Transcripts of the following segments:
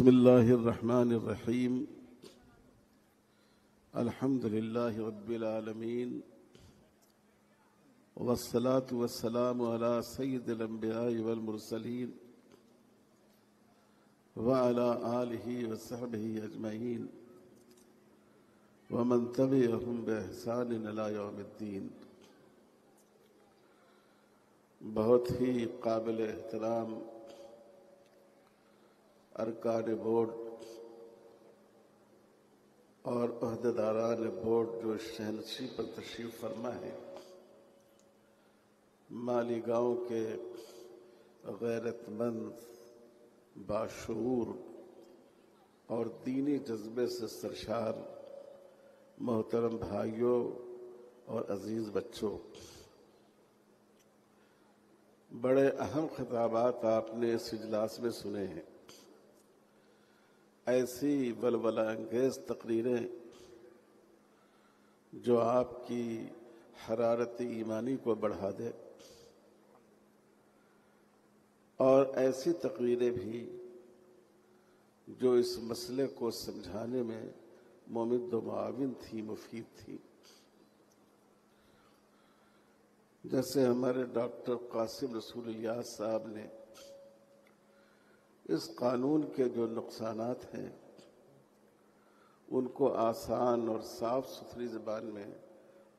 بسم الله الرحمن الرحيم. الحمد لله رب العالمين، والصلاة والسلام على سيد الأنبياء والمرسلين وعلى آله وصحبه أجمعين ومن تبعهم بإحسان إلى يوم الدين. بہت ہی قابل احترام ارکان بورڈ اور عہدیداران بورڈ جو شہنشی پر تشریف فرما ہے، مالیگاؤں کے غیرت مند، باشعور اور دینی جذبے سے سرشار محترم بھائیوں اور عزیز بچوں، بڑے اہم خطابات آپ نے اس اجلاس میں سنے ہیں. ایسی ولولہ انگیز تقریریں جو آپ کی حرارت ایمانی کو بڑھا دے، اور ایسی تقریریں بھی جو اس مسئلے کو سمجھانے میں ممد و معاون تھی، مفید تھی. جیسے ہمارے ڈاکٹر قاسم رسول الیاس صاحب نے اس قانون کے جو نقصانات ہیں ان کو آسان اور صاف ستھری زبان میں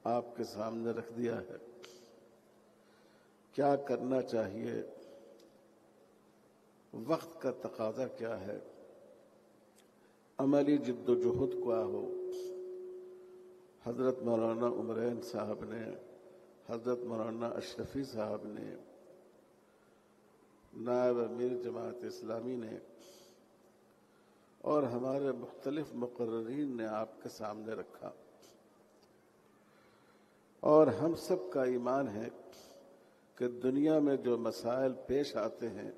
آپ کے سامنے رکھ دیا ہے. کیا کرنا چاہیے، وقت کا تقاضا کیا ہے، عملی جد و جہد کیا ہو. حضرت مولانا عمرین صاحب نے، حضرت مولانا اشرفی صاحب نے، نائب امیر جماعت اسلامی نے اور ہمارے مختلف مقررین نے آپ کے سامنے رکھا. اور ہم سب کا ایمان ہے کہ دنیا میں جو مسائل پیش آتے ہیں،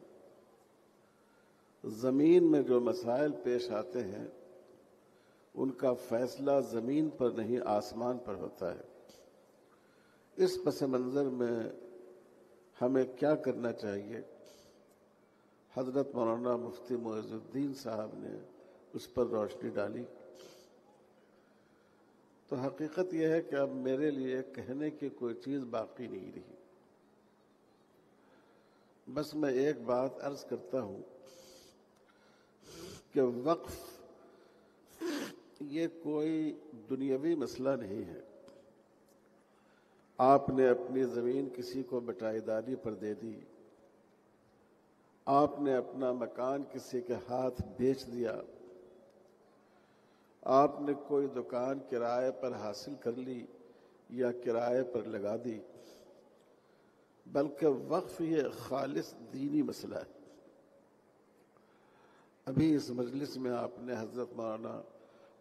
زمین میں جو مسائل پیش آتے ہیں، ان کا فیصلہ زمین پر نہیں آسمان پر ہوتا ہے. اس پس منظر میں ہمیں کیا کرنا چاہیے، حضرت مولانا مفتی معز الدین صاحب نے اس پر روشنی ڈالی. تو حقیقت یہ ہے کہ اب میرے لیے کہنے کی کوئی چیز باقی نہیں رہی. بس میں ایک بات عرض کرتا ہوں کہ وقف یہ کوئی دنیاوی مسئلہ نہیں ہے. آپ نے اپنی زمین کسی کو بٹائی داری پر دے دی، آپ نے اپنا مکان کسی کے ہاتھ بیچ دیا، آپ نے کوئی دکان کرائے پر حاصل کر لی یا کرائے پر لگا دی، بلکہ وقف یہ خالص دینی مسئلہ ہے. ابھی اس مجلس میں آپ نے حضرت مولانا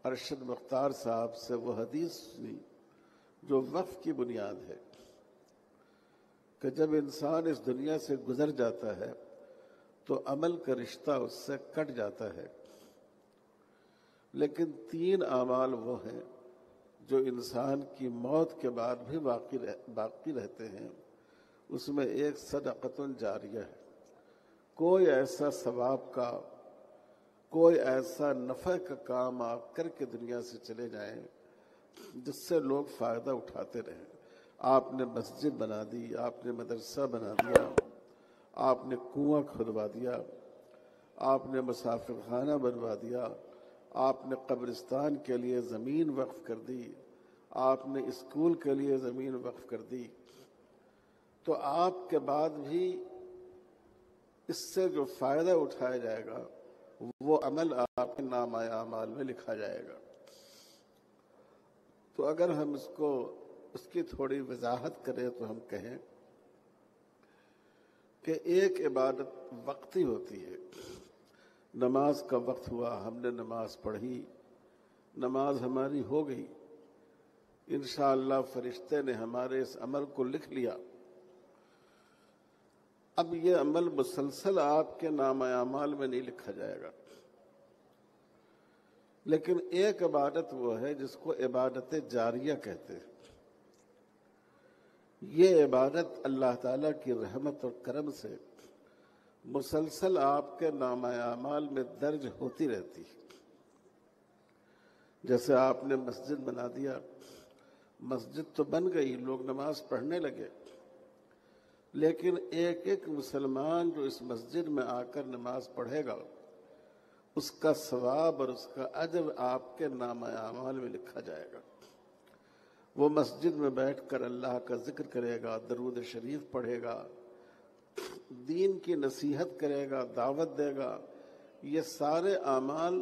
ارشد مختار صاحب سے وہ حدیث سنی جو وقف کی بنیاد ہے، کہ جب انسان اس دنیا سے گزر جاتا ہے تو عمل کا رشتہ اس سے کٹ جاتا ہے. لیکن 3 اعمال وہ ہیں جو انسان کی موت کے بعد بھی باقی رہتے ہیں. اس میں ایک صدقۃ جاریہ ہے. کوئی ایسا ثواب کا، کوئی ایسا نفع کا کام آپ کر کے دنیا سے چلے جائیں جس سے لوگ فائدہ اٹھاتے رہیں. آپ نے مسجد بنا دی، آپ نے مدرسہ بنا دیا، آپ نے کنواں کھدوا دیا، آپ نے مسافر خانہ بنوا دیا، آپ نے قبرستان کے لیے زمین وقف کر دی، آپ نے اسکول کے لیے زمین وقف کر دی، تو آپ کے بعد بھی اس سے جو فائدہ اٹھایا جائے گا وہ عمل آپ کے نامہ اعمال میں لکھا جائے گا. تو اگر ہم اس کی تھوڑی وضاحت کریں تو ہم کہیں کہ ایک عبادت وقتی ہوتی ہے. نماز کا وقت ہوا، ہم نے نماز پڑھی، نماز ہماری ہو گئی، انشاءاللہ فرشتے نے ہمارے اس عمل کو لکھ لیا. اب یہ عمل مسلسل آپ کے نامہ اعمال میں نہیں لکھا جائے گا. لیکن ایک عبادت وہ ہے جس کو عبادت جاریہ کہتے ہیں. یہ عبادت اللہ تعالیٰ کی رحمت اور کرم سے مسلسل آپ کے نامہ اعمال میں درج ہوتی رہتی ہے۔ جیسے آپ نے مسجد بنا دیا، مسجد تو بن گئی، لوگ نماز پڑھنے لگے، لیکن ایک ایک مسلمان جو اس مسجد میں آ کر نماز پڑھے گا، اس کا ثواب اور اس کا اجر آپ کے نامہ اعمال میں لکھا جائے گا۔ وہ مسجد میں بیٹھ کر اللہ کا ذکر کرے گا، درود شریف پڑھے گا، دین کی نصیحت کرے گا، دعوت دے گا، یہ سارے اعمال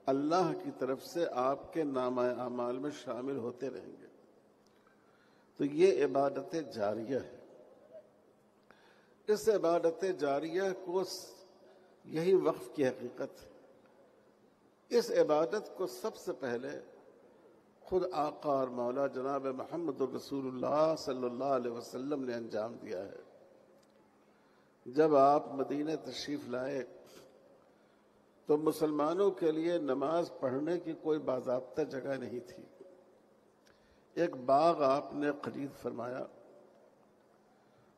اللہ کی طرف سے آپ کے نامہ اعمال میں شامل ہوتے رہیں گے۔ تو یہ عبادت جاریہ ہے۔ اس عبادت جاریہ کو یہی وقف کی حقیقت ہے۔ اس عبادت کو سب سے پہلے خود آقا اور مولا جناب محمد رسول اللہ صلی اللہ علیہ وسلم نے انجام دیا ہے۔ جب آپ مدینہ تشریف لائے تو مسلمانوں کے لیے نماز پڑھنے کی کوئی باضابطہ جگہ نہیں تھی۔ ایک باغ آپ نے خرید فرمایا،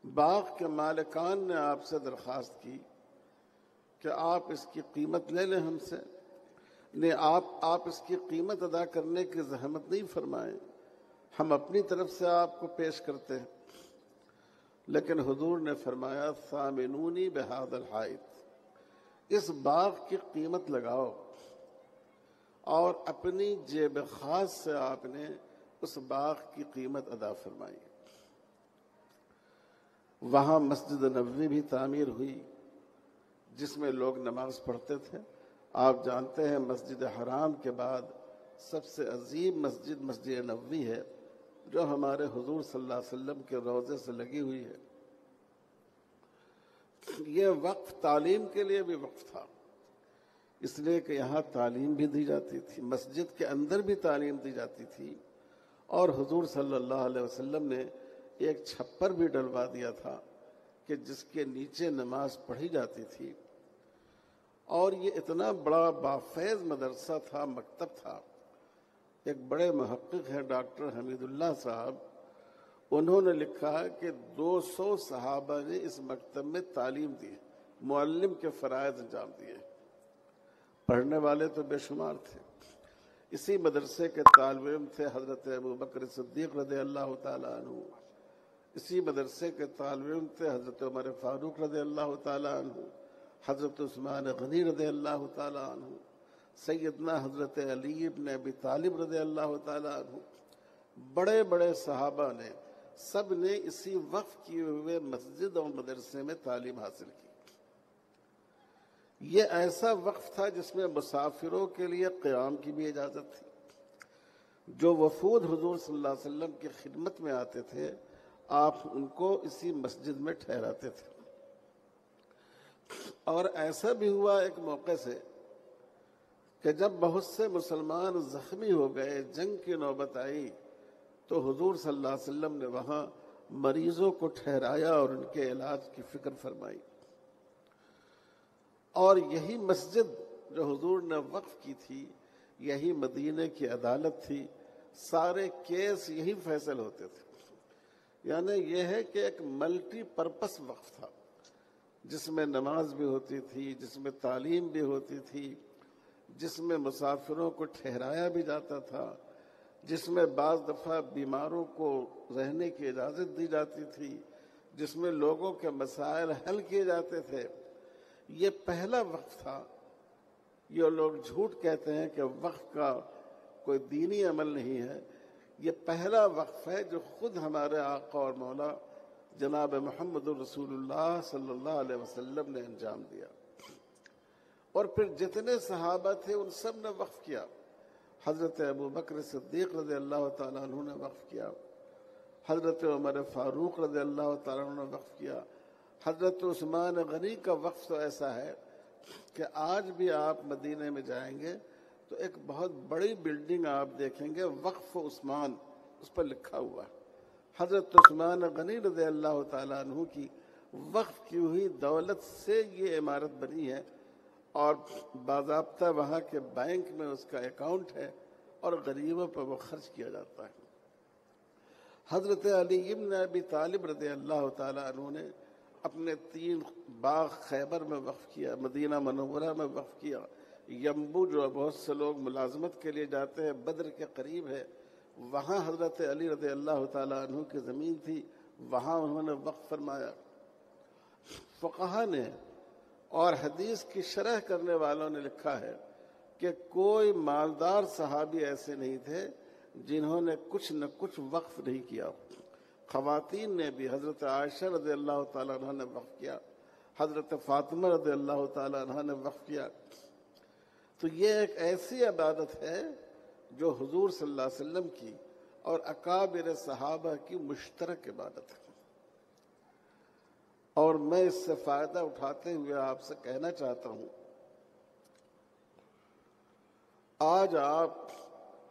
باغ کے مالکان نے آپ سے درخواست کی کہ آپ اس کی قیمت لے لیں ہم سے، نہیں آپ اس کی قیمت ادا کرنے کی زحمت نہیں فرمائیں، ہم اپنی طرف سے آپ کو پیش کرتے ہیں۔ لیکن حضور نے فرمایا ثامنونی بہذا الحائط، اس باغ کی قیمت لگاؤ، اور اپنی جیب خاص سے آپ نے اس باغ کی قیمت ادا فرمائی۔ وہاں مسجد نبوی بھی تعمیر ہوئی جس میں لوگ نماز پڑھتے تھے۔ آپ جانتے ہیں مسجد حرام کے بعد سب سے عظیم مسجد مسجد نبوی ہے، جو ہمارے حضور صلی اللہ علیہ وسلم کے روضے سے لگی ہوئی ہے۔ یہ وقف تعلیم کے لیے بھی وقف تھا، اس لیے کہ یہاں تعلیم بھی دی جاتی تھی، مسجد کے اندر بھی تعلیم دی جاتی تھی، اور حضور صلی اللہ علیہ وسلم نے ایک چھپر بھی ڈلوا دیا تھا کہ جس کے نیچے نماز پڑھی جاتی تھی۔ اور یہ اتنا بڑا بافیض مدرسہ تھا، مکتب تھا۔ ایک بڑے محقق ہیں ڈاکٹر حمید اللہ صاحب، انہوں نے لکھا کہ 200 صحابہ نے اس مکتب میں تعلیم دی، معلم کے فرائض انجام دیے، پڑھنے والے تو بے شمار تھے۔ اسی مدرسے کے طالب علم تھے حضرت ابوبکر صدیق رضی اللہ تعالیٰ عنہ، اسی مدرسے کے طالب علم تھے حضرت عمر فاروق رضی اللہ تعالیٰ عنہ، حضرت عثمان غنی رضی اللہ تعالیٰ عنہ، سیدنا حضرت علی ابن ابی طالب رضی اللہ تعالیٰ عنہ۔ بڑے بڑے صحابہ نے سب نے اسی وقف کیے ہوئے مسجد اور مدرسے میں تعلیم حاصل کی۔ یہ ایسا وقف تھا جس میں مسافروں کے لیے قیام کی بھی اجازت تھی۔ جو وفود حضور صلی اللہ علیہ وسلم کی خدمت میں آتے تھے، آپ ان کو اسی مسجد میں ٹھہراتے تھے۔ اور ایسا بھی ہوا ایک موقع سے کہ جب بہت سے مسلمان زخمی ہو گئے، جنگ کی نوبت آئی، تو حضور صلی اللہ علیہ وسلم نے وہاں مریضوں کو ٹھہرایا اور ان کے علاج کی فکر فرمائی۔ اور یہی مسجد جو حضور نے وقف کی تھی، یہی مدینے کی عدالت تھی، سارے کیس یہی فیصل ہوتے تھے۔ یعنی یہ ہے کہ ایک ملٹی پرپس وقف تھا، جس میں نماز بھی ہوتی تھی، جس میں تعلیم بھی ہوتی تھی، جس میں مسافروں کو ٹھہرایا بھی جاتا تھا، جس میں بعض دفعہ بیماروں کو رہنے کی اجازت دی جاتی تھی، جس میں لوگوں کے مسائل حل کیے جاتے تھے۔ یہ پہلا وقف تھا۔ یہ لوگ جھوٹ کہتے ہیں کہ وقف کا کوئی دینی عمل نہیں ہے، یہ پہلا وقف ہے جو خود ہمارے آقا اور مولا جناب محمد رسول اللہ صلی اللہ علیہ وسلم نے انجام دیا۔ اور پھر جتنے صحابہ تھے ان سب نے وقف کیا۔ حضرت ابوبکر صدیق رضی اللہ تعالیٰ عنہ نے وقف کیا، حضرت عمر فاروق رضی اللہ تعالیٰ عنہ نے وقف کیا، حضرت عثمان غنی کا وقف تو ایسا ہے کہ آج بھی آپ مدینے میں جائیں گے تو ایک بہت بڑی بلڈنگ آپ دیکھیں گے، وقف عثمان اس پر لکھا ہوا ہے۔ حضرت عثمان غنی رضی اللہ تعالیٰ عنہ کی وقف کی ہوئی دولت سے یہ عمارت بنی ہے، اور باضابطہ وہاں کے بینک میں اس کا اکاؤنٹ ہے، اور غریبوں پر وہ خرچ کیا جاتا ہے۔ حضرت علی ابن ابی طالب رضی اللہ تعالیٰ عنہ نے اپنے 3 باغ خیبر میں وقف کیا، مدینہ منورہ میں وقف کیا، یمبو جو بہت سے لوگ ملازمت کے لیے جاتے ہیں بدر کے قریب ہے، وہاں حضرت علی رضی اللہ تعالیٰ عنہ کی زمین تھی، وہاں انہوں نے وقف فرمایا۔ فقہا نے اور حدیث کی شرح کرنے والوں نے لکھا ہے کہ کوئی مالدار صحابی ایسے نہیں تھے جنہوں نے کچھ نہ کچھ وقف نہیں کیا۔ خواتین نے بھی حضرت عائشہ رضی اللہ تعالیٰ عنہ نے وقف کیا، حضرت فاطمہ رضی اللہ تعالیٰ عنہ نے وقف کیا۔ تو یہ ایک ایسی عبادت ہے جو حضور صلی اللہ علیہ وسلم کی اور اکابر صحابہ کی مشترک عبادت ہے، اور میں اس سے فائدہ اٹھاتے ہوئے آپ سے کہنا چاہتا ہوں، آج آپ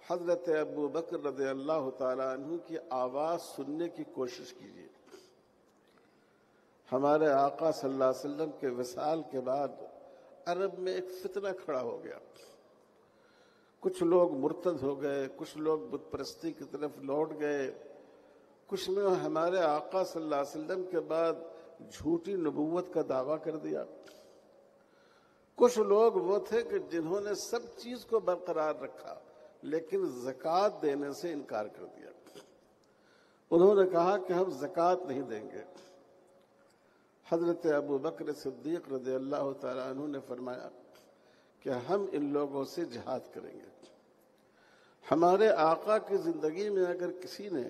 حضرت ابو بکر رضی اللہ تعالیٰ عنہ کی آواز سننے کی کوشش کیجیے۔ ہمارے آقا صلی اللہ علیہ وسلم کے وصال کے بعد عرب میں ایک فتنہ کھڑا ہو گیا، کچھ لوگ مرتد ہو گئے، کچھ لوگ بت پرستی کی طرف لوٹ گئے، کچھ نے ہمارے آقا صلی اللہ علیہ وسلم کے بعد جھوٹی نبوت کا دعویٰ کر دیا، کچھ لوگ وہ تھے کہ جنہوں نے سب چیز کو برقرار رکھا لیکن زکوٰۃ دینے سے انکار کر دیا۔ انہوں نے کہا کہ ہم زکوٰۃ نہیں دیں گے۔ حضرت ابو بکر صدیق رضی اللہ تعالیٰ عنہ نے فرمایا کہ ہم ان لوگوں سے جہاد کریں گے۔ ہمارے آقا کی زندگی میں اگر کسی نے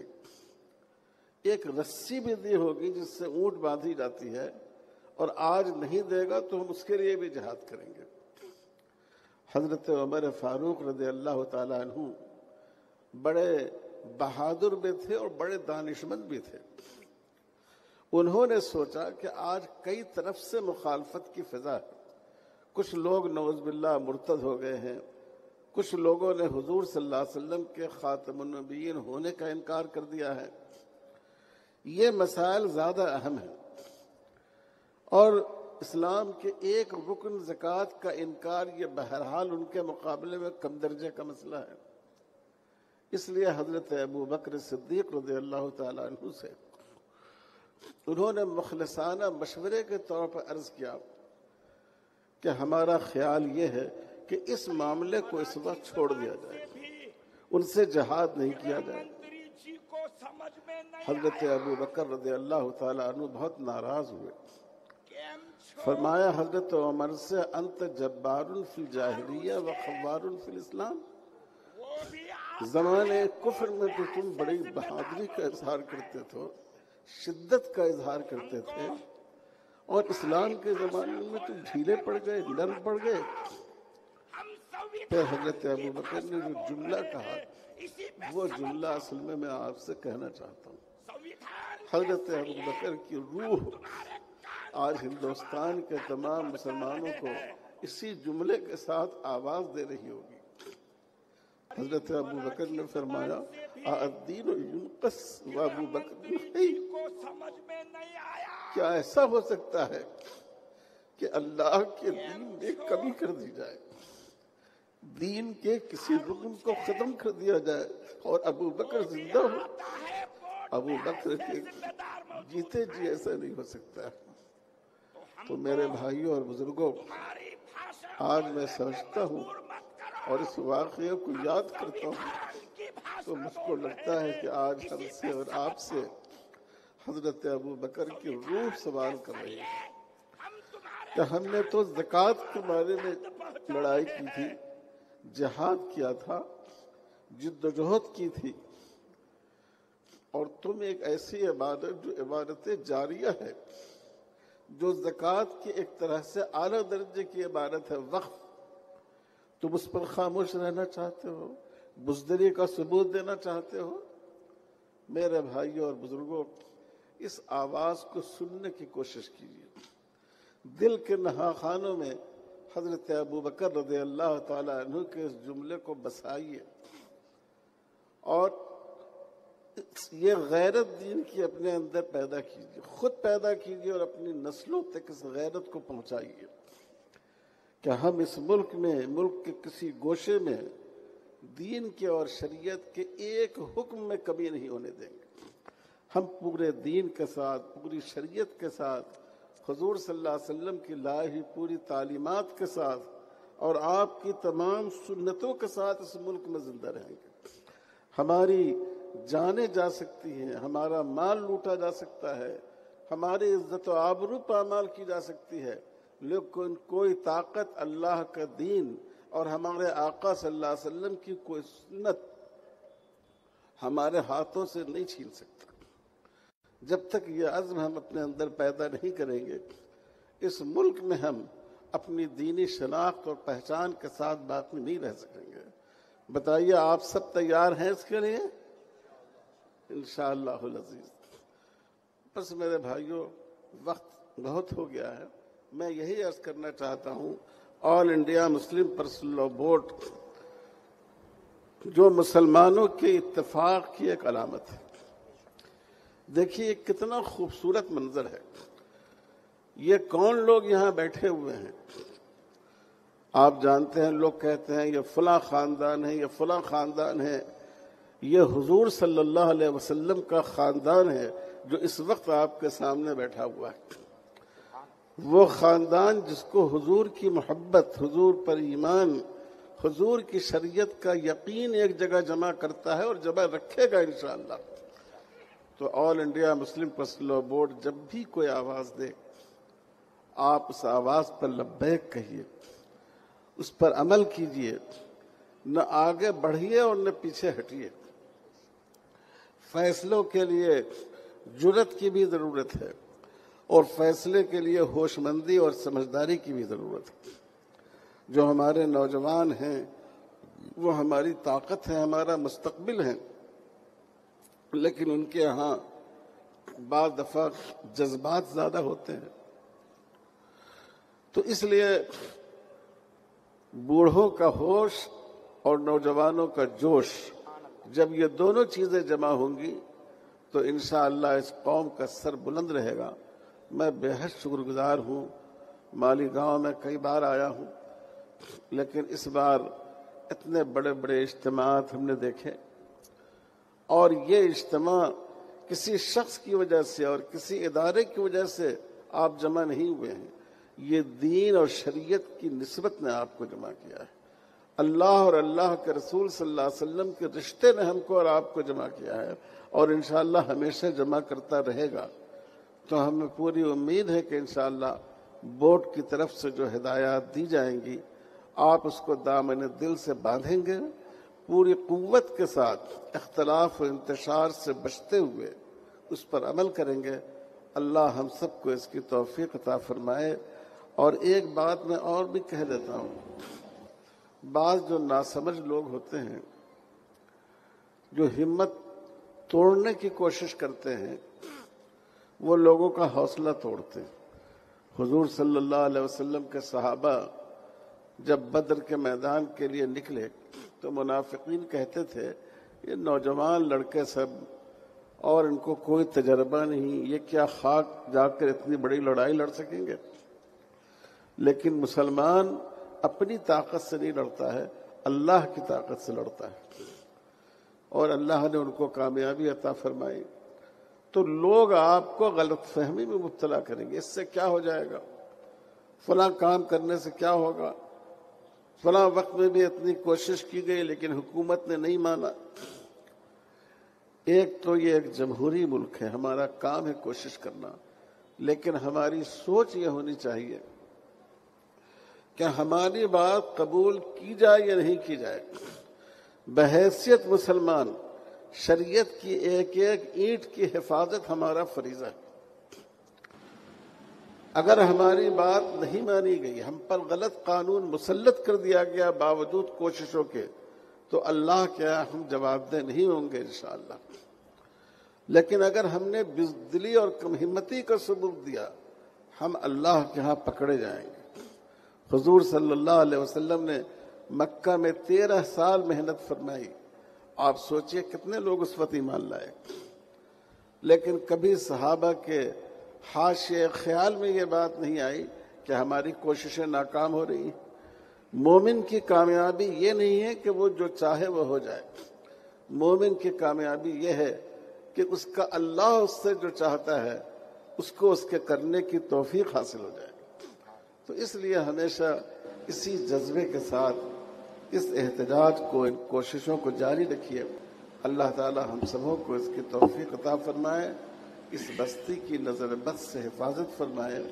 ایک رسی بھی دی ہوگی جس سے اونٹ باندھی جاتی ہے اور آج نہیں دے گا تو ہم اس کے لیے بھی جہاد کریں گے۔ حضرت عمر فاروق رضی اللہ تعالیٰ عنہ بڑے بہادر بھی تھے اور بڑے دانشمند بھی تھے۔ انہوں نے سوچا کہ آج کئی طرف سے مخالفت کی فضا ہے، کچھ لوگ نعوذ باللہ مرتد ہو گئے ہیں، کچھ لوگوں نے حضور صلی اللہ علیہ وسلم کے خاتم النبیین ہونے کا انکار کر دیا ہے، یہ مسائل زیادہ اہم ہیں، اور اسلام کے ایک رکن زکوٰۃ کا انکار یہ بہرحال ان کے مقابلے میں کم درجے کا مسئلہ ہے۔ اس لیے حضرت ابو بکر صدیق رضی اللہ تعالیٰ عنہ سے انہوں نے مخلصانہ مشورے کے طور پر عرض کیا کہ ہمارا خیال یہ ہے کہ اس معاملے کو اس وقت چھوڑ دیا جائے، ان سے جہاد نہیں کیا جائے۔ حضرت ابو بکر رضی اللہ تعالیٰ عنہ بہت ناراض ہوئے، فرمایا حضرت عمر سے انت جبار فی الجاہلیہ و خوار فی الاسلام، زمانے کفر میں تو تم بڑی بہادری کا اظہار کرتے تھے، شدت کا اظہار کرتے تھے، اور اسلام کے زمانے میں تم ڈھیلے پڑ گئے، نرم پڑ گئے۔ پھر حضرت ابو بکر نے جو جملہ کہا وہ جملہ اصل میں آپ سے کہنا چاہتا ہوں۔ حضرت ابو بکر کی روح آج ہندوستان کے تمام مسلمانوں کو اسی جملے کے ساتھ آواز دے رہی ہوگی۔ حضرت ابو بکر نے فرمایا الدین ینقص و ابو بکر حی، کیا ایسا ہو سکتا ہے کہ اللہ کے دین میں کمی کر دی جائے، دین کے کسی رکن کو ختم کر دیا جائے اور ابو بکر زندہ ہو؟ ابو بکر کے جیتے جی ایسا نہیں ہو سکتا۔ تو میرے بھائیوں اور بزرگوں، آج میں سمجھتا ہوں اور اس واقعے کو یاد کرتا ہوں تو مجھ کو لگتا ہے کہ آج ہم سے اور آپ سے حضرت ابو بکر کی روح سوال کر رہی ہے کہ ہم نے تو زکوٰۃ کے بارے میں لڑائی کی تھی، جہاد کیا تھا، جد و جہد کی تھی، اور تم ایک ایسی عبادت جو عبادت جاریہ ہے، جو زکوٰۃ کی ایک طرح سے اعلیٰ درجے کی عبادت ہے، وقف، تم اس پر خاموش رہنا چاہتے ہو، بزدلی کا ثبوت دینا چاہتے ہو؟ میرے بھائیوں اور بزرگوں، اس آواز کو سننے کی کوشش کیجیے، دل کے نہاخانوں میں حضرت ابو بکر رضی اللہ تعالیٰ عنہ کے اس جملے کو بسائیے، اور یہ غیرت دین کی اپنے اندر پیدا کیجیے، خود پیدا کیجیے اور اپنی نسلوں تک اس غیرت کو پہنچائیے کہ ہم اس ملک میں، ملک کے کسی گوشے میں دین کے اور شریعت کے ایک حکم میں کمی نہیں ہونے دیں گے۔ ہم پورے دین کے ساتھ، پوری شریعت کے ساتھ، حضور صلی اللہ علیہ وسلم کی لائی ہوئی پوری تعلیمات کے ساتھ اور آپ کی تمام سنتوں کے ساتھ اس ملک میں زندہ رہیں گے۔ ہماری جانیں جا سکتی ہیں، ہمارا مال لوٹا جا سکتا ہے، ہماری عزت و آبرو پامال کی جا سکتی ہے، لیکن کوئی طاقت اللہ کا دین اور ہمارے آقا صلی اللہ علیہ وسلم کی کوئی سنت ہمارے ہاتھوں سے نہیں چھین سکتا۔ جب تک یہ عزم ہم اپنے اندر پیدا نہیں کریں گے، اس ملک میں ہم اپنی دینی شناخت اور پہچان کے ساتھ باقی نہیں رہ سکیں گے۔ بتائیے آپ سب تیار ہیں اس کے لیے؟ انشاءاللہ العزیز۔ بس میرے بھائیوں، وقت بہت ہو گیا ہے، میں یہی عرض کرنا چاہتا ہوں، all India Muslim personal law board جو مسلمانوں کے اتفاق کی ایک علامت ہے۔ دیکھیے کتنا خوبصورت منظر ہے، یہ کون لوگ یہاں بیٹھے ہوئے ہیں؟ آپ جانتے ہیں، لوگ کہتے ہیں یہ فلاں خاندان ہے، یہ فلاں خاندان ہے، یہ حضور صلی اللہ علیہ وسلم کا خاندان ہے جو اس وقت آپ کے سامنے بیٹھا ہوا ہے۔ وہ خاندان جس کو حضور کی محبت، حضور پر ایمان، حضور کی شریعت کا یقین ایک جگہ جمع کرتا ہے اور جمع رکھے گا انشاءاللہ۔ تو all India Muslim personal law board جب بھی کوئی آواز دے، آپ اس آواز پر لبیک کہیے، اس پر عمل کیجیے، نہ آگے بڑھیے اور نہ پیچھے ہٹیے۔ فیصلوں کے لیے جرأت کی بھی ضرورت ہے اور فیصلے کے لیے ہوش مندی اور سمجھداری کی بھی ضرورت ہے۔ جو ہمارے نوجوان ہیں وہ ہماری طاقت ہے، ہمارا مستقبل ہے، لیکن ان کے ہاں بعض دفعہ جذبات زیادہ ہوتے ہیں۔ تو اس لیے بوڑھوں کا ہوش اور نوجوانوں کا جوش، جب یہ دونوں چیزیں جمع ہوں گی تو انشاءاللہ اس قوم کا سر بلند رہے گا۔ میں بے حد شکر گزار ہوں، مالی گاؤں میں کئی بار آیا ہوں، لیکن اس بار اتنے بڑے بڑے اجتماعات ہم نے دیکھے، اور یہ اجتماع کسی شخص کی وجہ سے اور کسی ادارے کی وجہ سے آپ جمع نہیں ہوئے ہیں، یہ دین اور شریعت کی نسبت نے آپ کو جمع کیا ہے۔ اللہ اور اللہ کے رسول صلی اللہ علیہ وسلم کے رشتے نے ہم کو اور آپ کو جمع کیا ہے، اور انشاءاللہ ہمیشہ جمع کرتا رہے گا۔ تو ہمیں پوری امید ہے کہ انشاءاللہ بورڈ کی طرف سے جو ہدایات دی جائیں گی، آپ اس کو دامن دل سے باندھیں گے، پوری قوت کے ساتھ اختلاف و انتشار سے بچتے ہوئے اس پر عمل کریں گے۔ اللہ ہم سب کو اس کی توفیق عطا فرمائے۔ اور ایک بات میں اور بھی کہہ دیتا ہوں، بعض جو ناسمجھ لوگ ہوتے ہیں، جو ہمت توڑنے کی کوشش کرتے ہیں، وہ لوگوں کا حوصلہ توڑتے ہیں۔ حضور صلی اللہ علیہ وسلم کے صحابہ جب بدر کے میدان کے لیے نکلے تو منافقین کہتے تھے یہ نوجوان لڑکے سب، اور ان کو کوئی تجربہ نہیں، یہ کیا خاک جا کر اتنی بڑی لڑائی لڑ سکیں گے؟ لیکن مسلمان اپنی طاقت سے نہیں لڑتا ہے، اللہ کی طاقت سے لڑتا ہے، اور اللہ نے ان کو کامیابی عطا فرمائی۔ تو لوگ آپ کو غلط فہمی میں مبتلا کریں گے، اس سے کیا ہو جائے گا، فلاں کام کرنے سے کیا ہوگا، فلاں وقت میں بھی اتنی کوشش کی گئی لیکن حکومت نے نہیں مانا۔ ایک تو یہ ایک جمہوری ملک ہے، ہمارا کام ہے کوشش کرنا، لیکن ہماری سوچ یہ ہونی چاہیے کہ ہماری بات قبول کی جائے یا نہیں کی جائے۔ بحیثیت مسلمان شریعت کی ایک ایک اینٹ کی حفاظت ہمارا فریضہ ہے۔ اگر ہماری بات نہیں مانی گئی، ہم پر غلط قانون مسلط کر دیا گیا باوجود کوششوں کے، تو اللہ کیا ہم جواب دہ نہیں ہوں گے انشاءاللہ۔ لیکن اگر ہم نے بزدلی اور کم ہمتی کا ثبوت دیا، ہم اللہ کے ہاں پکڑے جائیں گے۔ حضور صلی اللہ علیہ وسلم نے مکہ میں 13 سال محنت فرمائی، آپ سوچئے کتنے لوگ اس وقت ایمان لائے، لیکن کبھی صحابہ کے حاشیے خیال میں یہ بات نہیں آئی کہ ہماری کوششیں ناکام ہو رہی ہیں۔ مومن کی کامیابی یہ نہیں ہے کہ وہ جو چاہے وہ ہو جائے، مومن کی کامیابی یہ ہے کہ اس کا اللہ اس سے جو چاہتا ہے اس کو اس کے کرنے کی توفیق حاصل ہو جائے. تو اس لیے ہمیشہ اسی جذبے کے ساتھ اس احتجاج کو، ان کوششوں کو جاری رکھیے. اللہ تعالی ہم سبوں کو اس کی توفیق عطا فرمائے، اس بستی کی نظر بد سے حفاظت فرمائے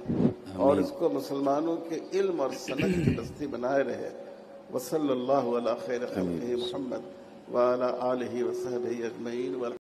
اور اس کو مسلمانوں کے علم اور سند کی بستی بنائے رہے. وصلی اللہ علی خیر خلقہ محمد وعلی آلہ وصحبہ اجمعین.